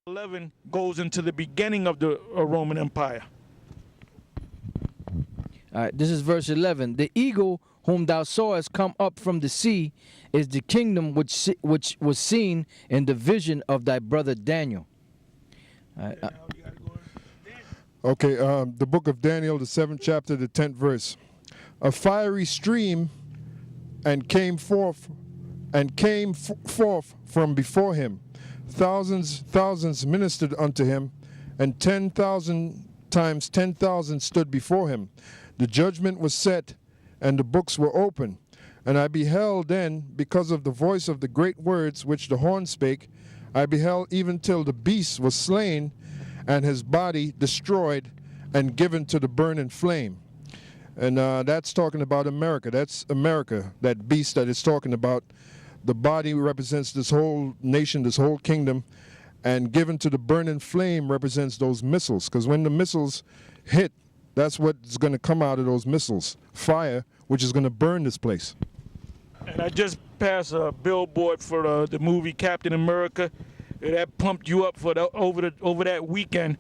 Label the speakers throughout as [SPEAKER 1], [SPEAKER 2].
[SPEAKER 1] 11 goes into the beginning of the Roman Empire.
[SPEAKER 2] All right, this is verse 11. The eagle whom thou sawest come up from the sea is the kingdom which was seen in the vision of thy brother Daniel.
[SPEAKER 3] Okay, the book of Daniel, the 7th chapter, the 10th verse. A fiery stream came forth from before him. Thousands ministered unto him, and 10,000 times 10,000 stood before him. The judgment was set, and the books were open. And I beheld then, because of the voice of the great words which the horn spake, I beheld even till the beast was slain, and his body destroyed, and given to the burning flame. And that's talking about America. That's America, that beast that it's talking about. The body represents this whole nation, this whole kingdom, and given to the burning flame represents those missiles. Because when the missiles hit, that's what's going to come out of those missiles. Fire, which is going to burn this place.
[SPEAKER 1] And I just passed a billboard for the movie Captain America. That pumped you up for over that weekend,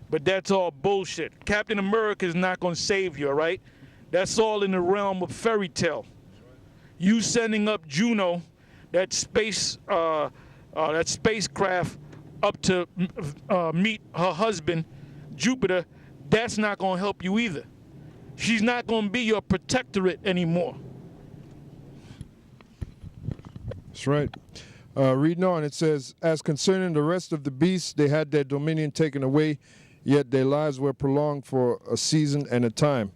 [SPEAKER 1] but that's all bullshit. Captain America is not going to save you, all right? That's all in the realm of fairy tale. You sending up Juno, that spacecraft, up to meet her husband, Jupiter, that's not going to help you either. She's not going to be your protectorate anymore.
[SPEAKER 3] That's right. Reading on, it says, as concerning the rest of the beasts, they had their dominion taken away, yet their lives were prolonged for a season and a time.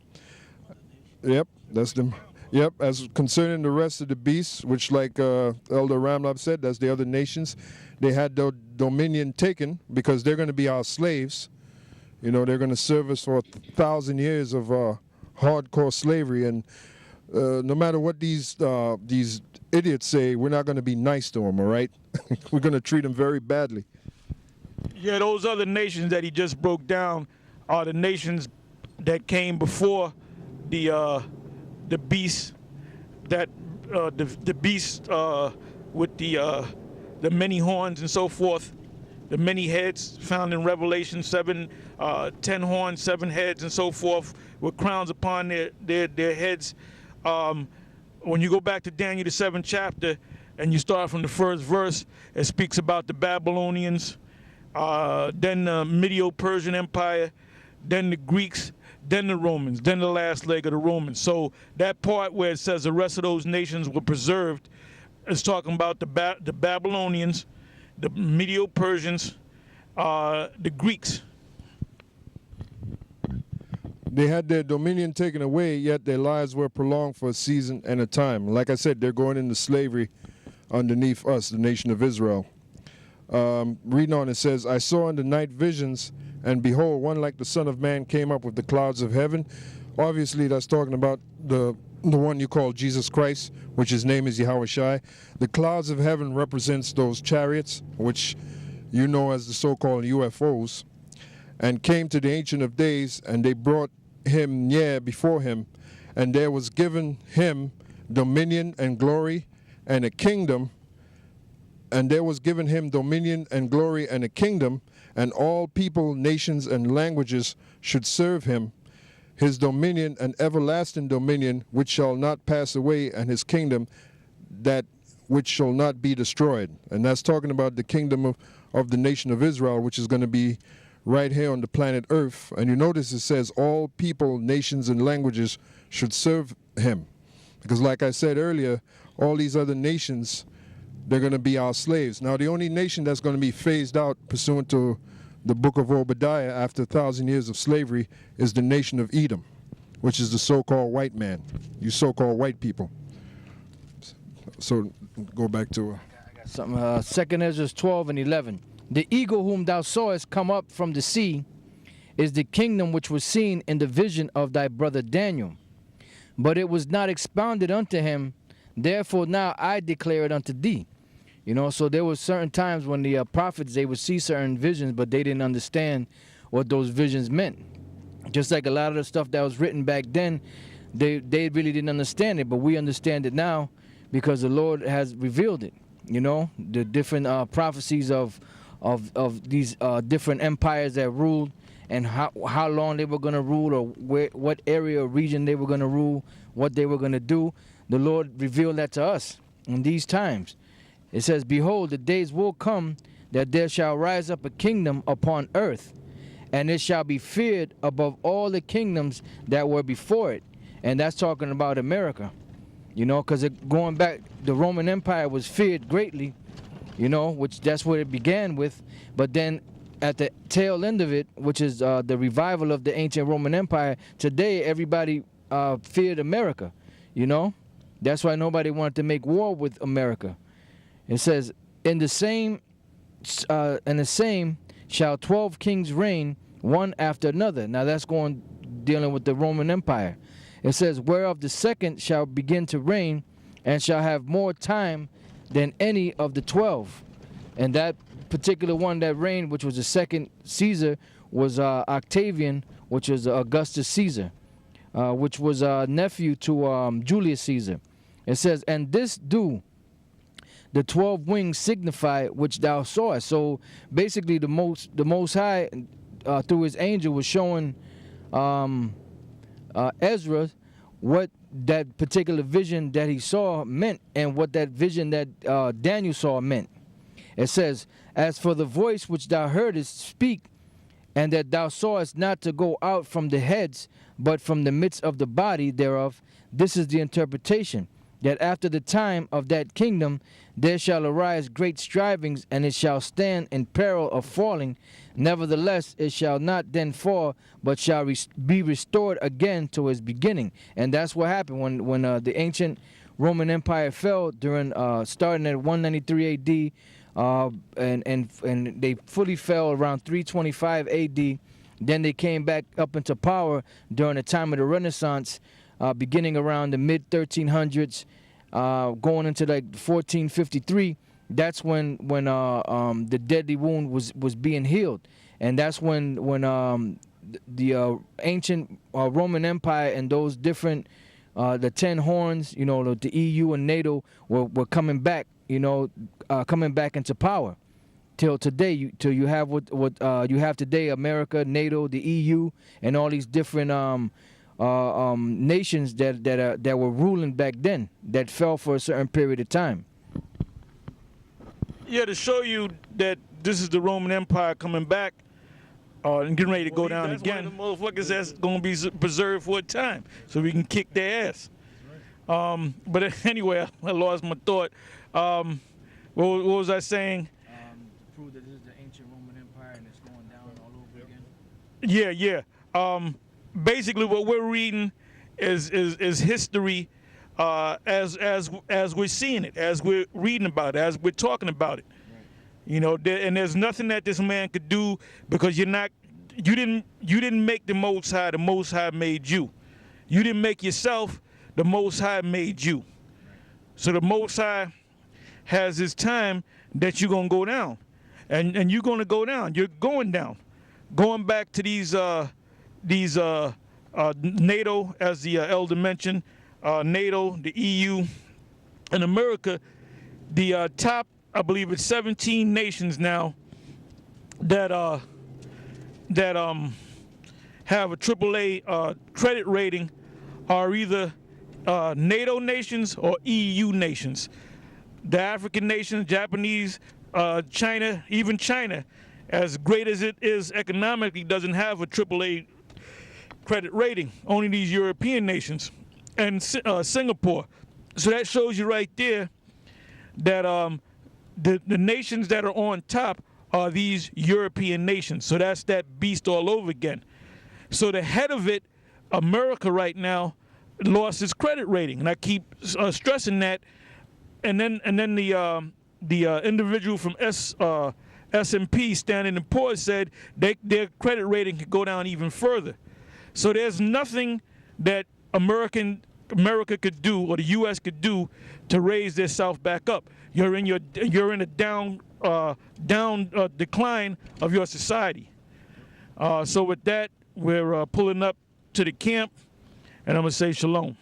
[SPEAKER 3] Yep, that's them. Yep, as concerning the rest of the beasts, which like Elder Ramlab said, that's the other nations, they had their dominion taken because they're going to be our slaves. You know, they're going to serve us for 1,000 years of hardcore slavery, and no matter what these idiots say, we're not going to be nice to them, all right? We're going to treat them very badly.
[SPEAKER 1] Yeah, those other nations that he just broke down are the nations that came before the beast, that the beast with the many horns and so forth, the many heads found in Revelation 7, 10 horns, 7 heads, and so forth, with crowns upon their heads. When you go back to Daniel, the 7th chapter, and you start from the first verse, it speaks about the Babylonians, then the Medo-Persian Empire, then the Greeks, then the Romans, then the last leg of the Romans. So that part where it says the rest of those nations were preserved is talking about the Babylonians, the Medo-Persians, the Greeks.
[SPEAKER 3] They had their dominion taken away, yet their lives were prolonged for a season and a time. Like I said, they're going into slavery underneath us, the nation of Israel. Reading on, it says, I saw in the night visions, and behold, one like the Son of Man came up with the clouds of heaven. Obviously, that's talking about the one you call Jesus Christ, which his name is Yahweh Shai. The clouds of heaven represents those chariots, which you know as the so-called UFOs, and came to the Ancient of Days, and they brought him near before him, and there was given him dominion and glory and a kingdom, and there was given him dominion and glory and a kingdom, and all people, nations, and languages should serve him. His dominion, an everlasting dominion, which shall not pass away, and his kingdom, that which shall not be destroyed. And that's talking about the kingdom of the nation of Israel, which is going to be right here on the planet Earth. And you notice it says all people, nations, and languages should serve him. Because like I said earlier, all these other nations, they're going to be our slaves. Now, the only nation that's going to be phased out pursuant to the book of Obadiah after 1,000 years of slavery is the nation of Edom, which is the so-called white man, you so-called white people. So go back to...
[SPEAKER 2] I got something. 2 Ezra 12 and 11. The eagle whom thou sawest come up from the sea is the kingdom which was seen in the vision of thy brother Daniel. But it was not expounded unto him, therefore now I declare it unto thee. You know, so there were certain times when the prophets, they would see certain visions, but they didn't understand what those visions meant. Just like a lot of the stuff that was written back then, they really didn't understand it, but we understand it now because the Lord has revealed it. You know, the different prophecies of of these different empires that ruled, and how long they were going to rule, or what area or region they were going to rule, what they were going to do. The Lord revealed that to us in these times. It says, behold, the days will come that there shall rise up a kingdom upon earth, and it shall be feared above all the kingdoms that were before it. And that's talking about America, you know, because going back, the Roman Empire was feared greatly, you know, which that's what it began with. But then at the tail end of it, which is the revival of the ancient Roman Empire, today everybody feared America, you know. That's why nobody wanted to make war with America. It says, in the same shall 12 kings reign, one after another. Now that's dealing with the Roman Empire. It says, whereof the second shall begin to reign, and shall have more time than any of the 12. And that particular one that reigned, which was the second Caesar, was Octavian, which was Augustus Caesar, which was nephew to Julius Caesar. It says, and this do the 12 wings signify which thou sawest. So basically the Most High through his angel was showing Ezra what that particular vision that he saw meant, and what that vision that Daniel saw meant. It says, as for the voice which thou heardest speak, and that thou sawest not to go out from the heads, but from the midst of the body thereof, this is the interpretation, that after the time of that kingdom there shall arise great strivings, and it shall stand in peril of falling. Nevertheless, it shall not then fall, but shall be restored again to its beginning. And that's what happened when the ancient Roman Empire fell during starting at 193 AD, and they fully fell around 325 AD. Then they came back up into power during the time of the Renaissance, beginning around the mid 1300s, going into like 1453. That's when the deadly wound was being healed, and that's when the ancient Roman Empire and those different the 10 horns, you know, the EU and NATO were coming back, you know, coming back into power. Till today, till you have what you have today: America, NATO, the EU, and all these different nations that were ruling back then, that fell for a certain period of time.
[SPEAKER 1] Yeah, to show you that this is the Roman Empire coming back and getting ready to go down again. One of the motherfuckers that's going to be preserved for a time, so we can kick their ass. But anyway, I lost my thought. What was I saying?
[SPEAKER 2] To prove that this is the ancient Roman Empire and it's going down all over again.
[SPEAKER 1] Yeah. Basically, what we're reading is history as we're seeing it, as we're reading about it, as we're talking about it. Right. You know, and there's nothing that this man could do, because you didn't make the Most High. The Most High made you. You didn't make yourself. The Most High made you. Right. So the Most High has his time that you're gonna go down, and you're gonna go down. You're going down, going back to these NATO, as the elder mentioned. NATO, the EU, and America, the top, I believe it's 17 nations now that have a AAA credit rating are either NATO nations or EU nations. The African nations, Japanese, China, even China, as great as it is economically, doesn't have a AAA credit rating. Only these European nations. And Singapore. So that shows you right there that the nations that are on top are these European nations. So that's that beast all over again. So the head of it, America right now, lost its credit rating, and I keep stressing that. And then the individual from S&P, Standard & Poor's, said their credit rating could go down even further. So there's nothing that America could do, or the U.S. could do, to raise themselves back up. You're in a down decline of your society. So with that, we're pulling up to the camp, and I'm gonna say shalom.